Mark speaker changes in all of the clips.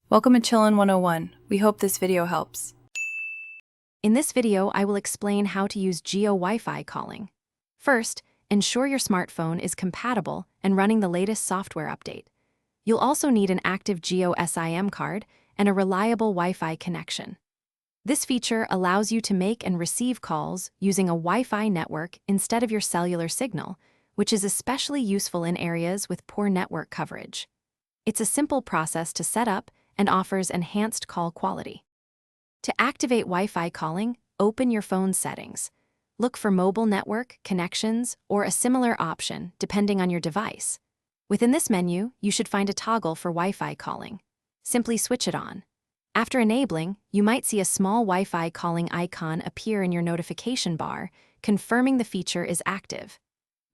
Speaker 1: Welcome to Chillin' 101. We hope this video helps.
Speaker 2: In this video, I will explain how to use Jio Wi-Fi calling. First, ensure your smartphone is compatible and running the latest software update. You'll also need an active Jio SIM card and a reliable Wi-Fi connection. This feature allows you to make and receive calls using a Wi-Fi network instead of your cellular signal, which is especially useful in areas with poor network coverage. It's a simple process to set up and offers enhanced call quality. To activate Wi-Fi calling, open your phone's settings. Look for mobile network, connections, or a similar option depending on your device. Within this menu, you should find a toggle for Wi-Fi calling. Simply switch it on. After enabling, you might see a small Wi-Fi calling icon appear in your notification bar, confirming the feature is active.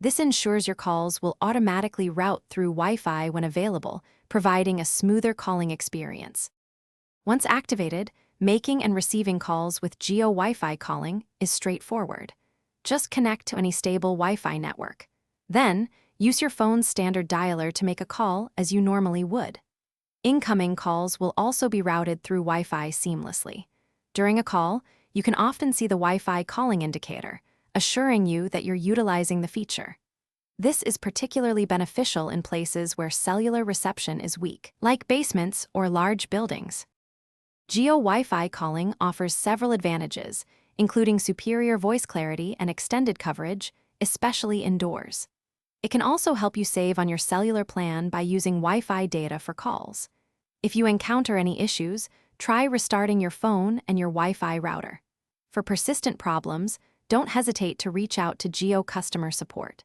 Speaker 2: This ensures your calls will automatically route through Wi-Fi when available, providing a smoother calling experience. Once activated, making and receiving calls with Jio Wi-Fi calling is straightforward. Just connect to any stable Wi-Fi network. Then, use your phone's standard dialer to make a call as you normally would. Incoming calls will also be routed through Wi-Fi seamlessly. During a call, you can often see the Wi-Fi calling indicator, assuring you that you're utilizing the feature. This is particularly beneficial in places where cellular reception is weak, like basements or large buildings. Jio Wi-Fi calling offers several advantages, including superior voice clarity and extended coverage, especially indoors. It can also help you save on your cellular plan by using Wi-Fi data for calls. If you encounter any issues, try restarting your phone and your Wi-Fi router. For persistent problems, don't hesitate to reach out to Jio customer support.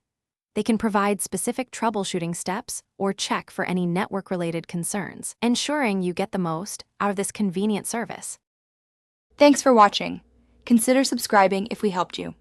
Speaker 2: They can provide specific troubleshooting steps or check for any network-related concerns, ensuring you get the most out of this convenient service.
Speaker 3: Thanks for watching. Consider subscribing if we helped you.